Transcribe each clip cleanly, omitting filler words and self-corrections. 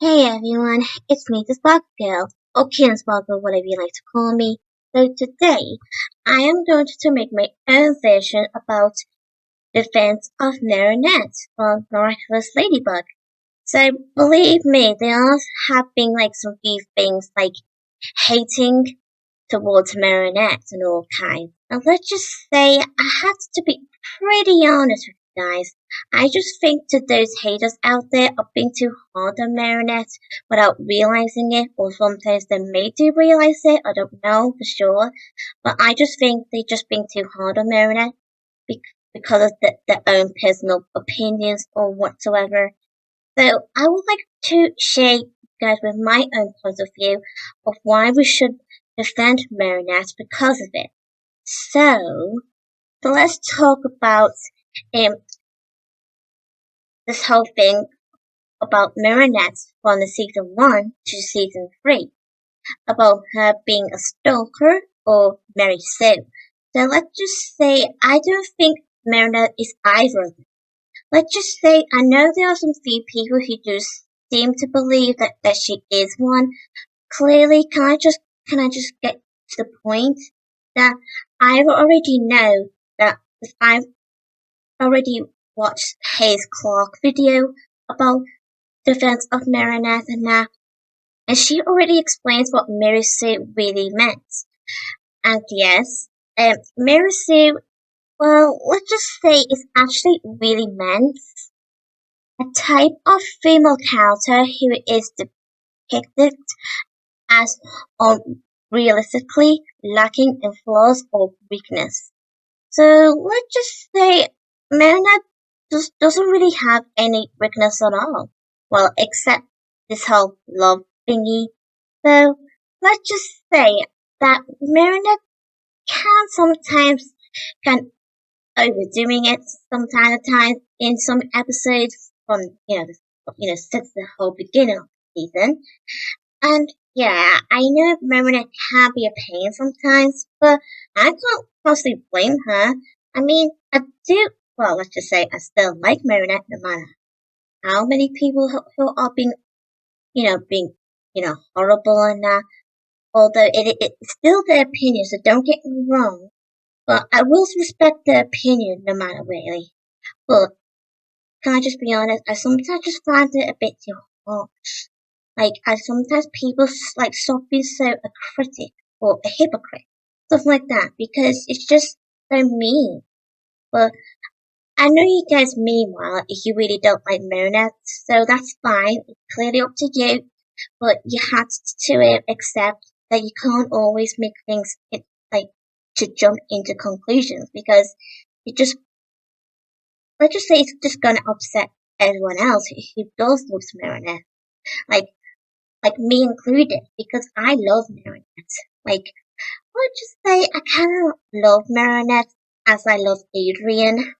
Hey everyone, it's me, the Spark Girl, or Kin Sparkle, whatever you like to call me. So today, I am going to make my own version about Defense of Marinette from Miraculous Ladybug. So believe me, there have been like some few things like hating towards Marinette and all kinds. And let's just say I have to be pretty honest with you guys. I just think to those haters out there are being too hard on Marinette without realizing it, or sometimes they may do realize it, I don't know for sure. But I just think they're just being too hard on Marinette because of their own personal opinions or whatsoever. So I would like to share you guys with my own point of view of why we should defend Marinette because of it. So let's talk about um this whole thing about Marinette from the season 1 to season 3, about her being a stalker or Mary Sue. So let's just say I don't think Marinette is either of them. Let's just say I know there are some few people who do seem to believe that she is one. Clearly, can I just get to the point that I already know that if I've already watched Hayes Clark video about Defense of Marinette and that, and she already explains what Mary Sue really meant. And yes, Mary Sue, well, let's just say it's actually really meant a type of female character who is depicted as unrealistically lacking in flaws or weakness. So let's just say Marinette just doesn't really have any weakness at all. Well, except this whole love thingy. So let's just say that Marinette can sometimes can overdoing it from time to time in some episodes from since the whole beginning of the season. And yeah, I know Marinette can be a pain sometimes, but I can't possibly blame her. I mean, I do, well, let's just say I still like Marinette no matter how many people who are being horrible and that. Although it's still their opinion, so don't get me wrong. But I will respect their opinion no matter really. But can I just be honest? I sometimes just find it a bit too harsh. Like, I sometimes people like stop being so a critic or a hypocrite, stuff like that, because it's just so mean. But I know you guys meanwhile, if you really don't like Marinette, so that's fine. It's clearly up to you, but you have to accept that you can't always make things like to jump into conclusions because it just let's just say it's just gonna upset everyone else who does love Marinette. Like like me included, because I love Marinette. Like, let's just say I kind of love Marinette as I love Adrian.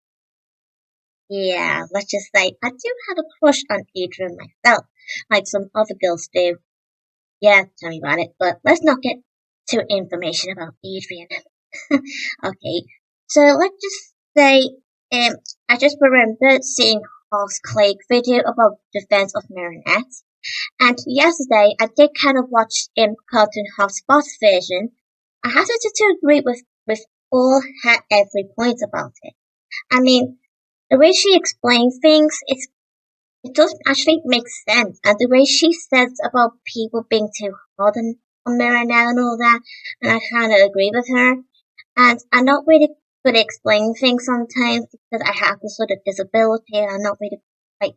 Yeah, let's just say I do have a crush on Adrian myself, like some other girls do. Yeah, tell me about it, but let's not get too information about Adrian. Okay, so let's just say, um, I just remembered seeing Hoss Clegg video about Defense of Marinette. And yesterday, I did kind of watch Cartoon Hotspot's version. I have to agree with all her every point about it. I mean, the way she explains things, it does actually make sense. And the way she says about people being too hard on Marinette and all that, and I kind of agree with her. And I'm not really good at explaining things sometimes because I have this sort of disability and I'm not really, like,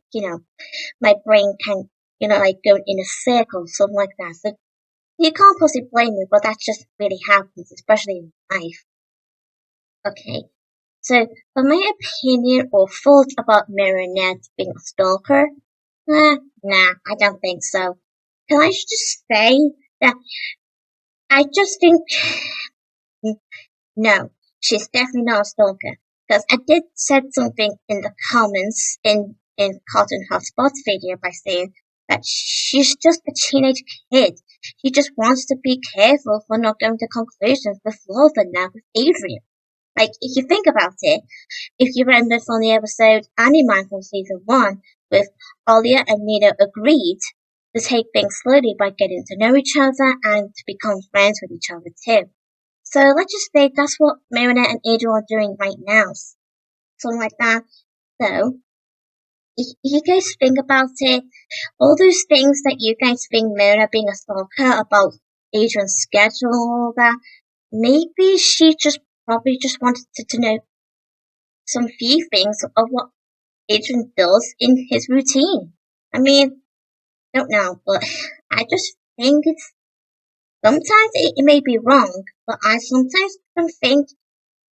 my brain can, like go in a circle, something like that. So you can't possibly blame me, but that just really happens, especially in life. Okay. So, for my opinion or thoughts about Marinette being a stalker, nah, I don't think so. Can I just say that I just think, no, she's definitely not a stalker. Because I did said something in the comments in Cartoon Hotspot's video by saying that she's just a teenage kid. She just wants to be careful for not going to conclusions with love and now with Adrian. Like, if you think about it, if you remember from the episode Animan from season 1 with Olia and Nina agreed, to take things slowly by getting to know each other and to become friends with each other too. So let's just say that's what Marinette and Adrian are doing right now. Something like that. So, if you guys think about it, all those things that you guys think Marinette being a stalker about Adrian's schedule and all that, maybe she just probably just wanted to know some few things of what Adrian does in his routine. I mean, I don't know, but I just think it's sometimes it may be wrong, but I sometimes don't think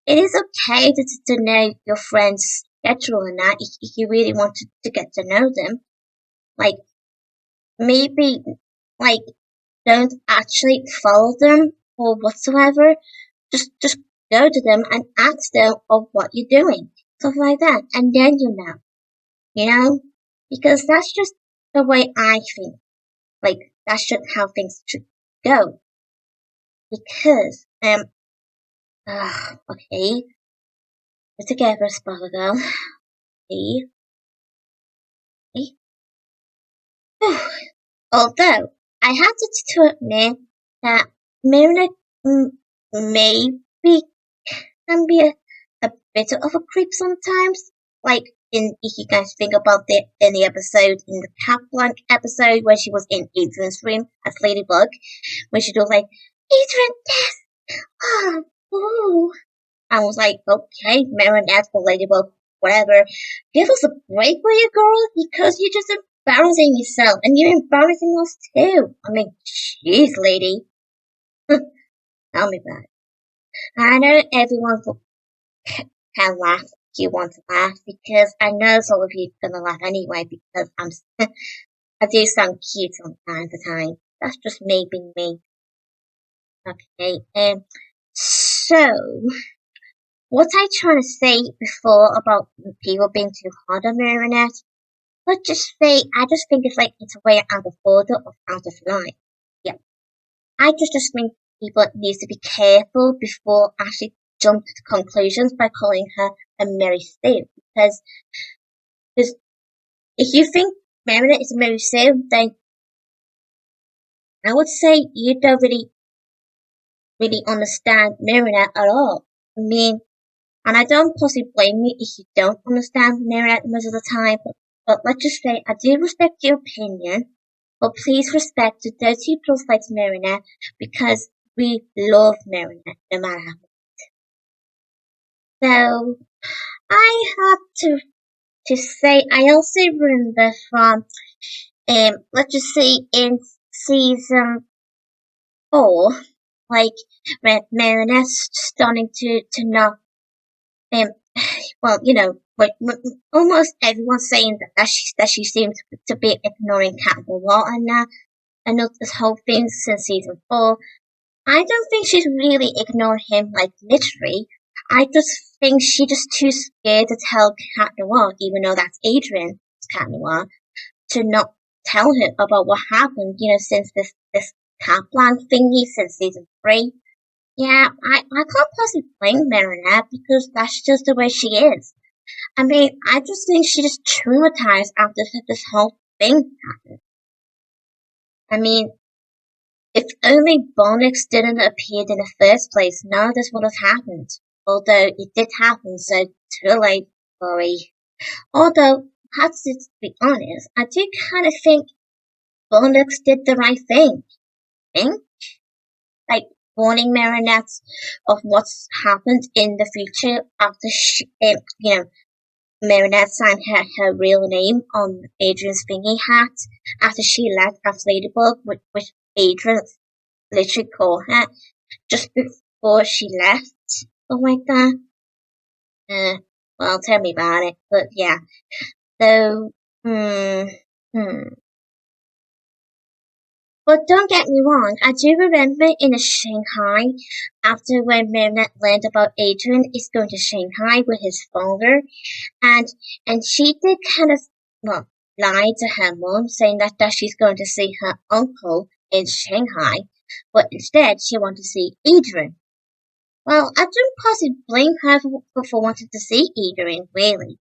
it is okay to know your friend's schedule and that if you really want to get to know them. Like maybe like don't actually follow them or whatsoever. Just go to them and ask them of what you're doing. Stuff like that. And then you know. You know? Because that's just the way I think. Like that's just how things should go. Because okay. We're together a spell ago. Okay. Although I have to admit that Marinette maybe can be a bit of a creep sometimes. Like if you guys think about it in the episode, in the Capblanc episode where she was in Adrian's room as Ladybug, when she was like, Adrian, yes! Oh, ooh. I was like, okay, Marinette for Ladybug, whatever. Give us a break, will you, girl? Because you're just embarrassing yourself, and you're embarrassing us too. I mean, jeez, lady. Tell me about it. I know everyone can laugh if you want to laugh, because I know some of you are gonna laugh anyway, because I do sound cute from time to time. That's just me being me. Okay, so what I tried to say before about people being too hard on Marinette, let's just say I just think it's a way out of order or out of line. Yeah. I just think people need to be careful before actually jump to conclusions by calling her a Mary Sue. Because if you think Marinette is a Mary Sue, then I would say you don't really understand Marinette at all. I mean, and I don't possibly blame you if you don't understand Marinette most of the time, but let's just say I do respect your opinion, but please respect the those who like Marinette because we love Marinette no matter how. So I have to say I also remember from let's just say in season 4, like when Marinette's starting to not um well, almost everyone's saying that she seems to be ignoring Cat Noir and that. I know this whole thing since season 4. I don't think she's really ignoring him like literally. I just think she's just too scared to tell Cat Noir, even though that's Adrian's Cat Noir, to not tell her about what happened, since this Cat Blanc thingy since season 3. Yeah, I can't possibly blame Marinette because that's just the way she is. I mean, I just think she just traumatized after this whole thing happened. I mean, if only Bonix didn't appear in the first place, none of this would have happened. Although it did happen, so too late, sorry. Although, I have to be honest, I do kind of think Bonix did the right thing. Think? Like, warning Marinette of what's happened in the future after Marinette signed her real name on Adrian's thingy hat after she left as Ladybug, which Adrian literally called her just before she left. Oh my god. Well, tell me about it. But yeah. So, But don't get me wrong, I do remember in Shanghai, after when Marinette learned about Adrian is going to Shanghai with his father, and she did kind of lie to her mom, saying that she's going to see her uncle in Shanghai, but instead she wanted to see Adrian. Well, I don't possibly blame her for wanting to see Adrian, really,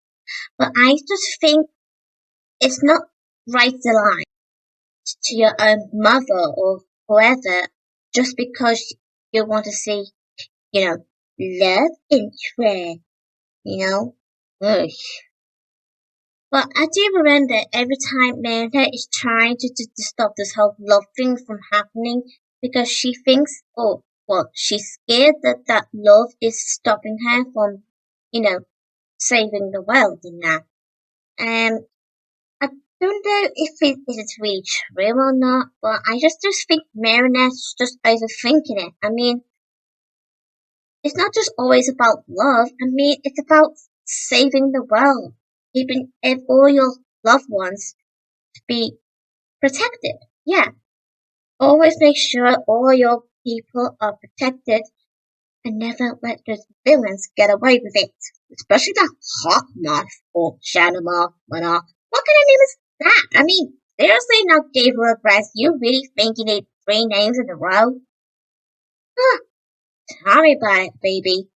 but I just think it's not right to lie. to your own mother or whoever just because you want to see, love interest, you know? Ugh. But I do remember every time Marinette is trying to stop this whole love thing from happening because she thinks, oh, well, she's scared that that love is stopping her from, you know, saving the world and that. Um, I don't know if it's really true or not, but I just think Marinette's just overthinking it. I mean, it's not just always about love. I mean, it's about saving the world, keeping all your loved ones to be protected. Yeah, always make sure all your people are protected and never let those villains get away with it. Especially the Hawk Moth or Shadow Moth, Monarch. What kind of name is that? I mean, seriously, now Gabriel Grass, you really think you need 3 names in a row? Huh, tell me about it, baby.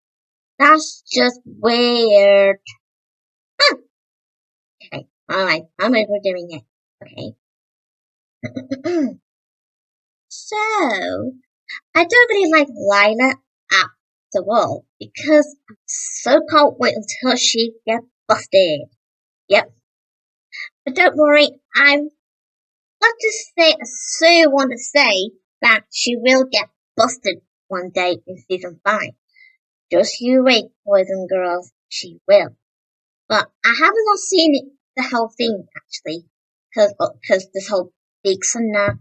That's just weird. Huh. Okay, alright, I'm overdoing it. Okay. So, I don't really like Lila at all because I so can't wait until she gets busted. Yep. But don't worry, I'm not to say I so want to say that she will get busted one day in season 5. Just you wait, boys and girls, she will. But I haven't not seen the whole thing actually, because this whole leaks and that.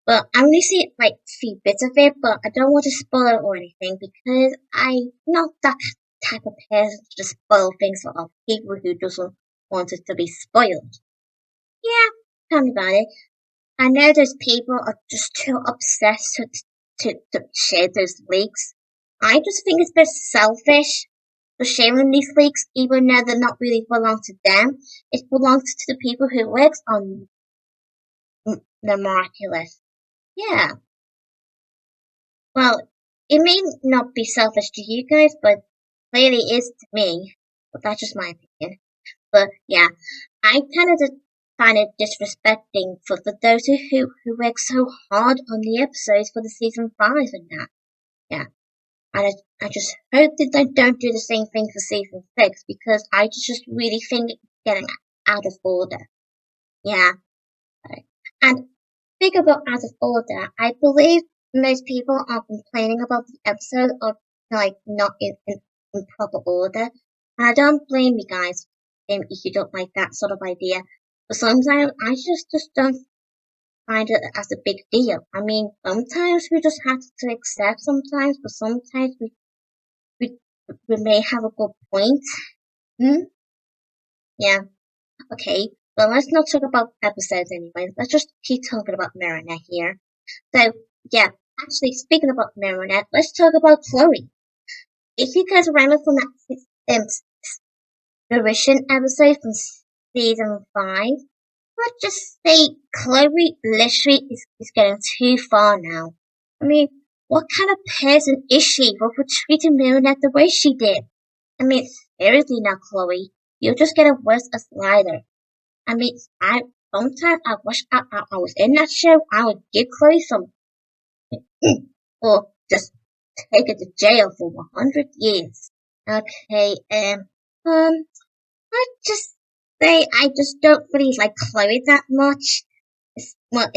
But I only see like few bits of it, but I don't want to spoil it or anything because I'm not that type of person to just spoil things for other people who doesn't want it to be spoiled. Yeah, tell me about it. I know those people are just too obsessed to share those leaks. I just think it's a bit selfish for sharing these leaks, even though they're not really belong to them. It belongs to the people who works on the miraculous. Yeah. Well, it may not be selfish to you guys, but clearly is to me. But that's just my opinion. But yeah, I kind of find it disrespecting for those who work so hard on the episodes for the season 5 and that. Yeah. And I just hope that they don't do the same thing for season 6 because I just really think it's getting out of order. Yeah. And speaking about out of order, I believe most people are complaining about the episode of like not in proper order. And I don't blame you guys if you don't like that sort of idea. But sometimes I just don't find it as a big deal. I mean, sometimes we just have to accept sometimes, but sometimes we, we may have a good point. Hmm? Yeah. Okay. Well, let's not talk about episodes anyway. Let's just keep talking about Marinette here. So, yeah, actually, speaking about Marinette, let's talk about Chloe. If you guys remember from that Fruition episode from season 5, let's just say Chloe literally is getting too far now. I mean, what kind of person is she for treating Marinette the way she did? I mean, seriously now, Chloe, you're just getting worse as Lighter. I mean, sometimes I wish I was in that show. I would give Chloe some, or just take her to jail for 100 years. Okay, I just say I just don't really like Chloe that much. Well,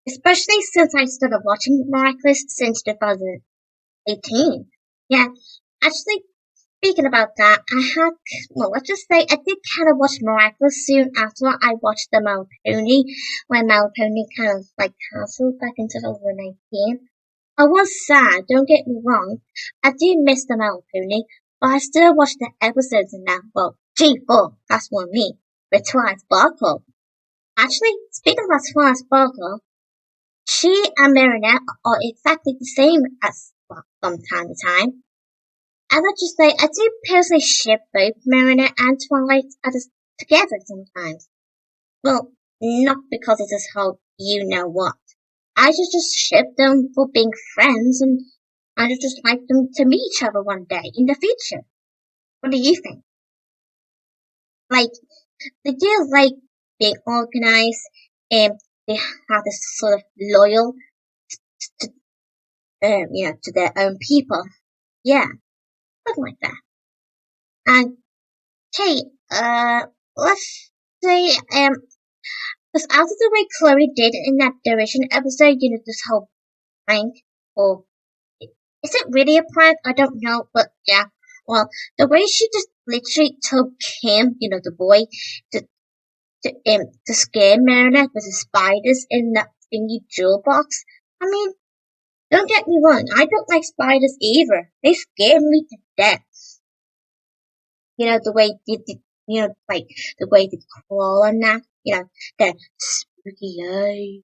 especially since I started watching Miraculous since 2018. Yeah, actually, speaking about that, let's just say I did kind of watch Miraculous soon after I watched the Malpony, when Malpony kind of like cancelled back in 2019. I was sad, don't get me wrong. I do miss the Malpony, but I still watch the episodes and that. Well, G4, that's what I mean. With Twilight Sparkle. Actually, speaking about Twilight Sparkle, she and Marinette are exactly the same as from time to time. I would just say I do personally ship both Marinette and Twilight together sometimes. Well, not because of this whole you know what. I just ship them for being friends and I just like them to meet each other one day in the future. What do you think? Like, they do like being organized and they have this sort of loyal to to their own people. Yeah, something like that. And hey, let's say because after the way Chloe did in that Duration episode, this whole prank, or is it really a prank? I don't know, but yeah. Well, the way she just literally told Kim, the boy, to to scare Marinette with the spiders in that thingy jewel box. I mean, don't get me wrong, I don't like spiders either. They scare me to death. The way like the way they crawl and that, the spooky eyes,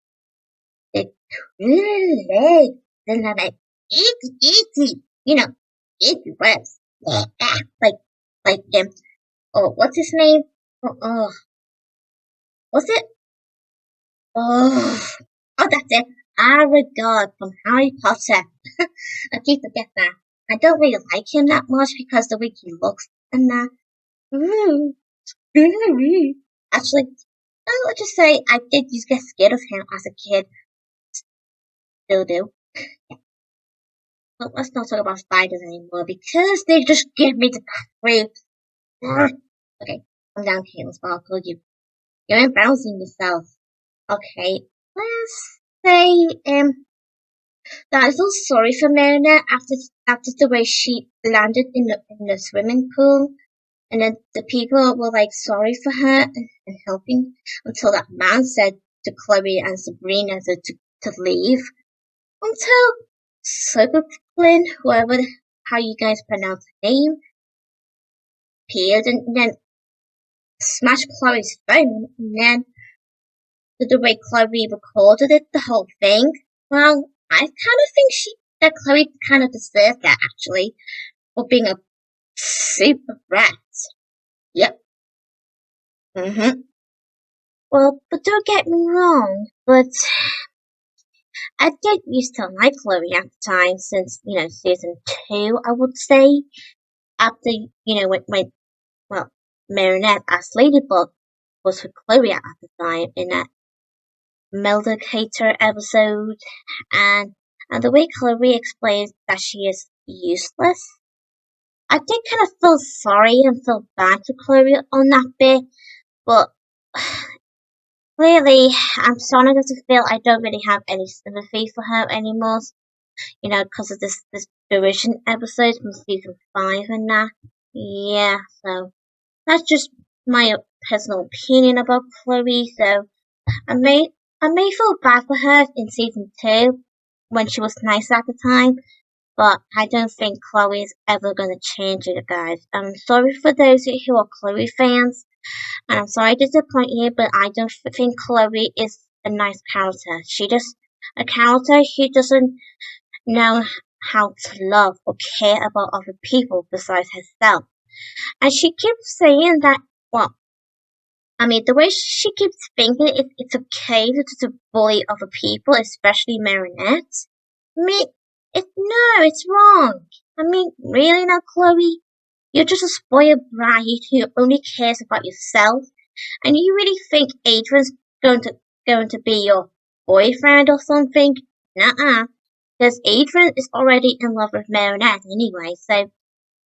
the curly legs, and then like itty, itty webs. Like, oh, what's his name? Oh, what's it? Oh, that's it. Aragog from Harry Potter. I keep forgetting that. I don't really like him that much because the way he looks and that. Actually, I'll just say I did used to get scared of him as a kid. Still do. But let's not talk about spiders anymore because they just give me the creeps. Okay, calm down, Caitlin Sparkle. You're embarrassing yourself. Okay, let's say that I feel sorry for Marinette after the way she landed in the swimming pool, and then the people were like sorry for her and helping until that man said to Chloe and Sabrina to leave. Until Superflynn, how you guys pronounce the name, appeared and then smashed Chloe's phone, and then the way Chloe recorded it, the whole thing. Well, I kind of think that Chloe kind of deserved that actually, for being a super brat. Yep. Well, but don't get me wrong, but I did used to like Chloe at the time since, season 2, I would say. After, when well, Marinette as Ladybug was with Chloe at the time in that Meldicator episode, and the way Chloe explains that she is useless. I did kind of feel sorry and feel bad for Chloe on that bit, but clearly I'm starting to feel I don't really have any sympathy for her anymore, because of this Derision episode from season 5 and that. Yeah, so that's just my personal opinion about Chloe, so I may feel bad for her in season 2 when she was nice at the time, but I don't think Chloe is ever gonna change it, guys. I'm sorry for those who are Chloe fans, and I'm sorry to disappoint you, but I don't think Chloe is a nice character. She just a character who doesn't know how to love or care about other people besides herself. And she keeps saying that, well, I mean, the way she keeps thinking it's okay to bully other people, especially Marinette. I mean, it's wrong. I mean, really now, Chloe? You're just a spoiled brat who only cares about yourself, and you really think Adrian's going to be your boyfriend or something? Nuh-uh. Because Adrian is already in love with Marinette anyway, so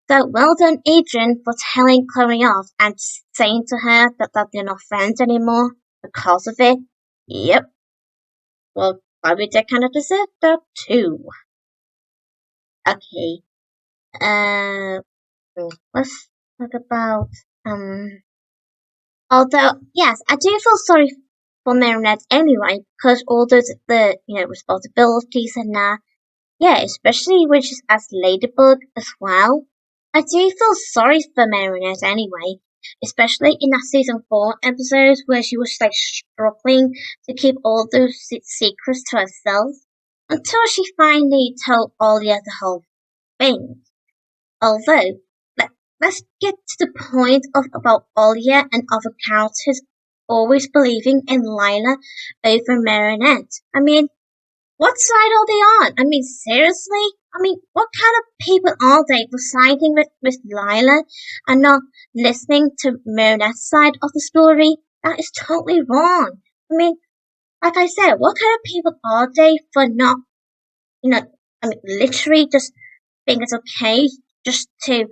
well done, Adrian, for telling Chloe off and saying to her that they're not friends anymore because of it. Yep. Well, Chloe did kind of deserve that too. Okay. Let's talk about Although, yes, I do feel sorry for Marinette anyway, because all the responsibilities and that. Yeah, especially when she's as Ladybug as well. I do feel sorry for Marinette anyway, especially in that season 4 episode where she was like struggling to keep all those secrets to herself until she finally told Olia the whole thing. Although, let's get to the point about Olia and other characters always believing in Lila over Marinette. I mean, what side are they on? I mean, seriously? I mean, what kind of people are they for siding with Lila and not listening to Marinette's side of the story? That is totally wrong. I mean, like I said, what kind of people are they for not, you know, I mean, literally just think it's okay just to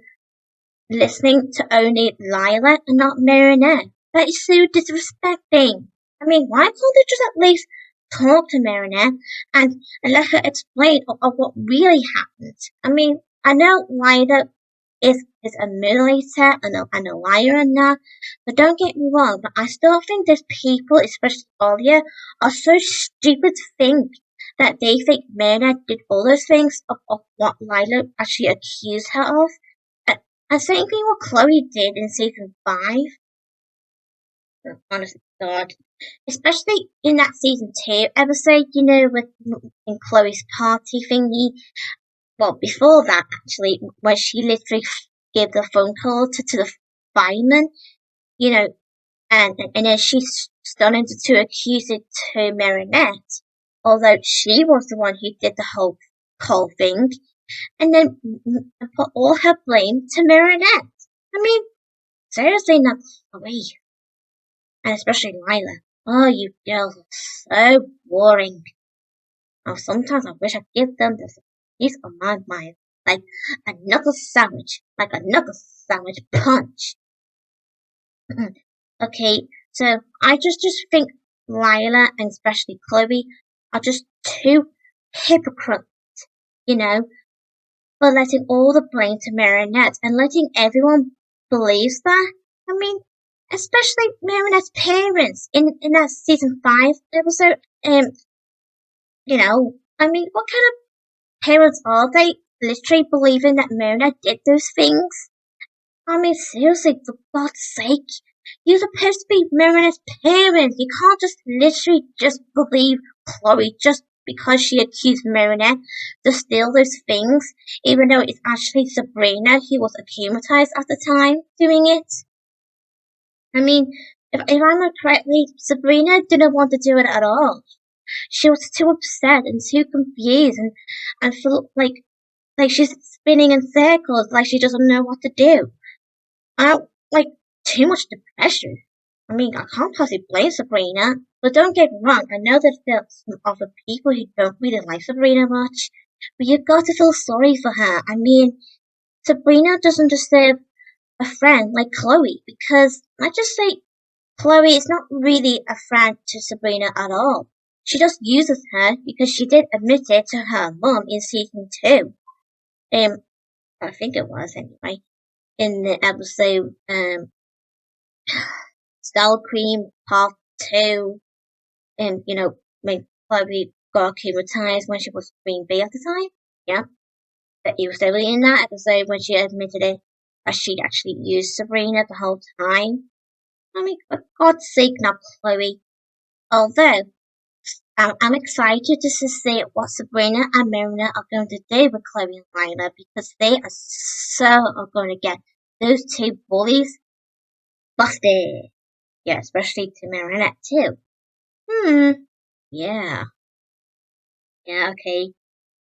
listening to only Lila and not Marinette? That is so disrespecting. I mean, why can't they just at least talk to Marinette and let her explain of what really happened? I mean, I know Lila is a mutilator and a liar and that, but don't get me wrong, but I still think there's people, especially Alia, are so stupid to think that they think Marinette did all those things of what Lila actually accused her of. And, and same thing what Chloe did in season 5. Honestly, God. Especially in that season 2 episode, with in Chloe's party thingy. Well, before that, actually, when she literally gave the phone call to the fireman, you know, and then she started to accuse it to Marinette, although she was the one who did the whole thing, and then put all her blame to Marinette. I mean, seriously, not Chloe. And especially Lila. Oh, you girls are so boring. Oh, sometimes I wish I'd give them this piece of my mind. Like a knuckle sandwich. Like a knuckle sandwich punch. Okay, so I just think Lila and especially Chloe are just too hypocrites, you know, for letting all the blame to Marinette and letting everyone believe that. I mean, especially Marinette's parents in that season 5 episode. I mean, what kind of parents are they? Literally believing that Marinette did those things? I mean, seriously, for God's sake. You're supposed to be Marinette's parents. You can't just literally just believe Chloe just because she accused Marinette to steal those things, even though it's actually Sabrina who was acclimatized at the time doing it. I mean, if I remember correctly, Sabrina didn't want to do it at all. She was too upset and too confused and felt like she's spinning in circles, like she doesn't know what to do. I don't like too much depression. I mean, I can't possibly blame Sabrina, but don't get me wrong, I know that there's some other people who don't really like Sabrina much, but you've got to feel sorry for her. I mean, Sabrina doesn't deserve a friend like Chloe, because let's just say Chloe is not really a friend to Sabrina at all. She just uses her because she did admit it to her mom in season 2. I think it was anyway, in the episode, Style Cream Part 2, and, when Chloe got acclimatized when she was Queen Bee at the time. Yeah, but it was definitely in that episode when she admitted it, that she'd actually used Sabrina the whole time. I mean, for God's sake, not Chloe. Although, I'm excited to see what Sabrina and Marinette are going to do with Chloe and Lila, because they are going to get those two bullies busted. Yeah, especially to Marinette too. Yeah. Yeah, okay.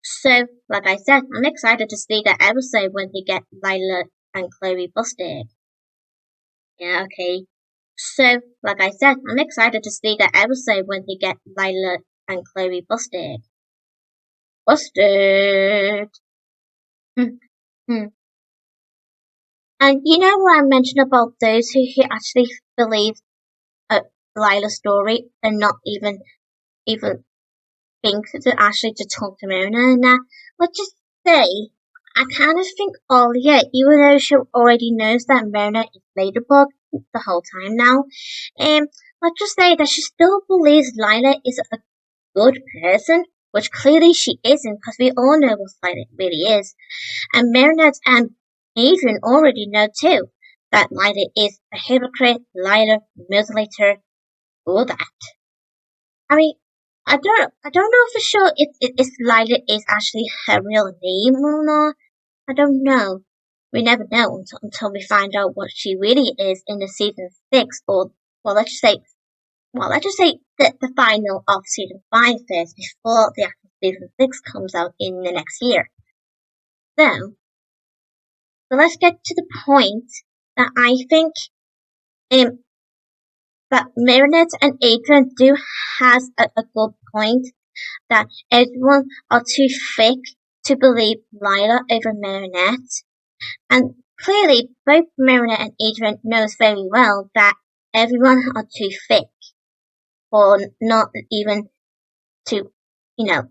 So, like I said, I'm excited to see that episode when they get Lila and Chloe busted. Yeah, okay. So, like I said, I'm excited to see that episode when they get Lila and Chloe busted. Busted! Hmm, hmm. And you know what I mentioned about those who actually believe Lila's story and not even think to actually to talk to Mona and that. Let's just say, I kind of think Olia, even though she already knows that Mona is Ladybug the whole time now, let's just say that she still believes Lila is a good person, which clearly she isn't, because we all know what Lila really is. And Marinette and Adrian already know too that Lila is a hypocrite, liar, mutilator, all that. I mean, I don't know for sure if Lila is actually her real name or not. I don't know. We never know until we find out what she really is in the season 6, or well, let's just say the final of season 5 first before the actual season 6 comes out in the next year. So let's get to the point that I think But Marinette and Adrian do has a good point that everyone are too thick to believe Lila over Marinette. And clearly both Marinette and Adrian knows very well that everyone are too thick or not even to, you know,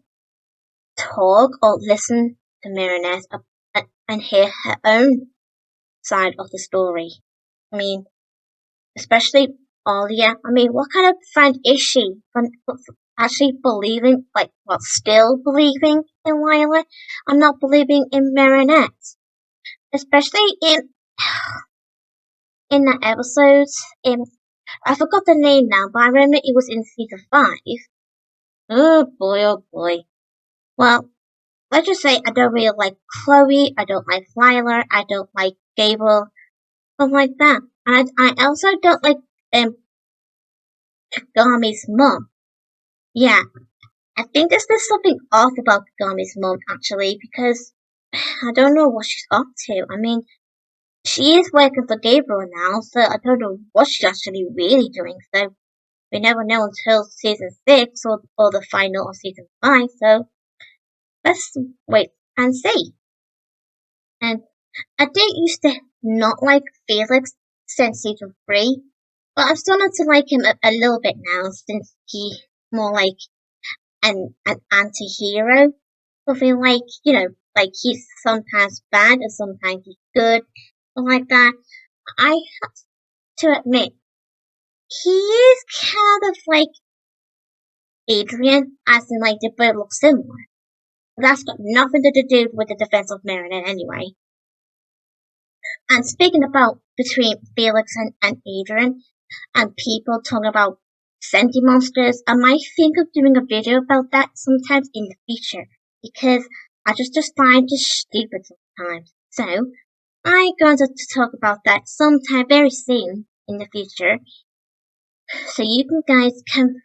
talk or listen to Marinette and hear her own side of the story. I mean, especially Alia. I mean, what kind of friend is she for actually believing, like, well, still believing in Lila? I'm not believing in Marinette, especially in that episode. In I forgot the name now, but I remember it was in season 5. Oh boy, oh boy. Well, let's just say I don't really like Chloe, I don't like Lila, I don't like Gabriel, stuff like that. And I also don't like Kagami's mom. Yeah, I think there's something off about Kagami's mom actually, because I don't know what she's up to. I mean, she is working for Gabriel now, so I don't know what she's actually really doing. So we never know until season 6 or the final of season 5. So let's wait and see. And I did used to not like Felix since season 3, but I'm starting to like him a little bit now since he more like an anti-hero. Something like, like he's sometimes bad and sometimes he's good. Something like that. I have to admit, he is kind of like Adrian, as in like they both look similar. That's got nothing to do with the defense of Marinette anyway. And speaking about between Felix and Adrian, and people talking about sentient monsters, I might think of doing a video about that sometimes in the future, because I just find it stupid sometimes. So, I'm going to talk about that sometime very soon in the future, so you guys can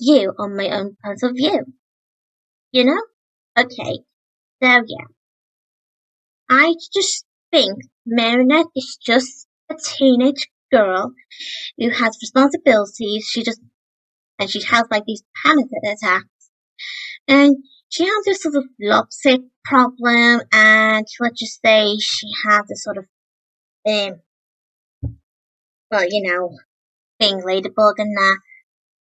view on my own point of view. You know? Okay, so yeah. I just think Marinette is just a teenage girl who has responsibilities. She has like these panic attacks, and she has this sort of lovesick problem, and let's just say she has this sort of well, being ladybug and that.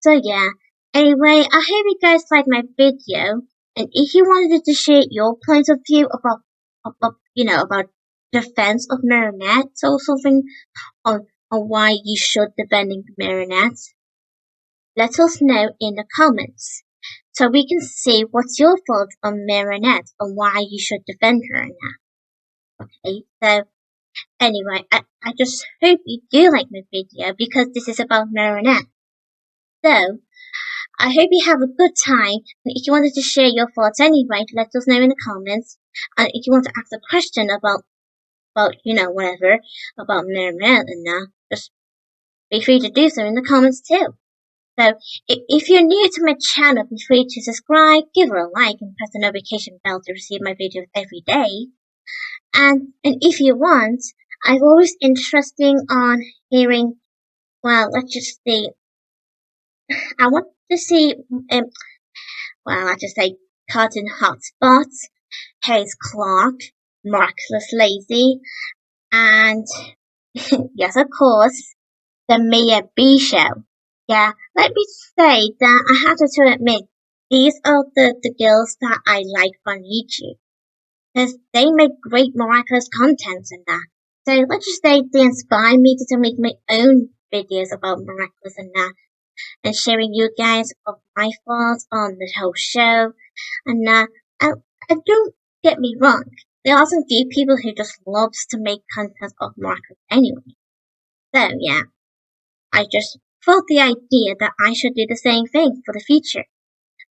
So yeah. Anyway, I hope you guys liked my video, and if you wanted to share your point of view about defense of Marinette or something, on why you should defending Marinette, let us know in the comments, so we can see what's your thoughts on Marinette and why you should defend her now. Okay, so anyway, I just hope you do like my video because this is about Marinette. So, I hope you have a good time, and if you wanted to share your thoughts anyway, let us know in the comments. And if you want to ask a question about whatever, about Marinette and that, just be free to do so in the comments too. So, if you're new to my channel, be free to subscribe, give her a like, and press the notification bell to receive my videos every day. And if you want, I'm always interested on hearing, well, let's just see, I want to see, let's just say, Cotton Hotspots, Hayes Clark, Marcus Lazy, and, yes, of course, the Mia B Show. Yeah, let me say that I have to admit, these are the girls that I like on YouTube, because they make great miraculous content and that. So let's just say they inspire me to make my own videos about miraculous and that, and sharing you guys of my thoughts on the whole show and that. And don't get me wrong, there are some few people who just loves to make content of miraculous anyway. So yeah, I just thought the idea that I should do the same thing for the future,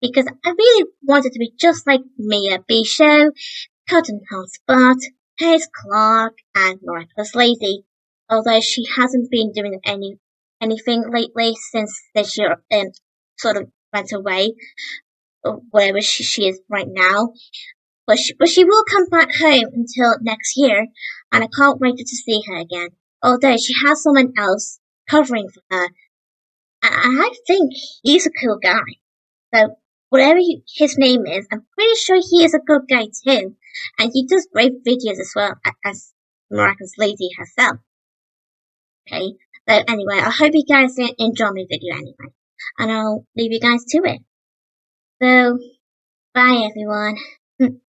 because I really wanted to be just like Mia B Show, Cotton Hotspot, Hayes Clark, and Miraculous Lazy, although she hasn't been doing anything lately since this year sort of went away, or wherever she is right now. But she will come back home until next year, and I can't wait to see her again. although she has someone else covering for her. And I think he's a cool guy. So whatever his name is, I'm pretty sure he is a good guy too. And he does great videos as well as Miraculous Lady herself. Okay, so anyway, I hope you guys enjoy my video anyway. And I'll leave you guys to it. So, bye everyone.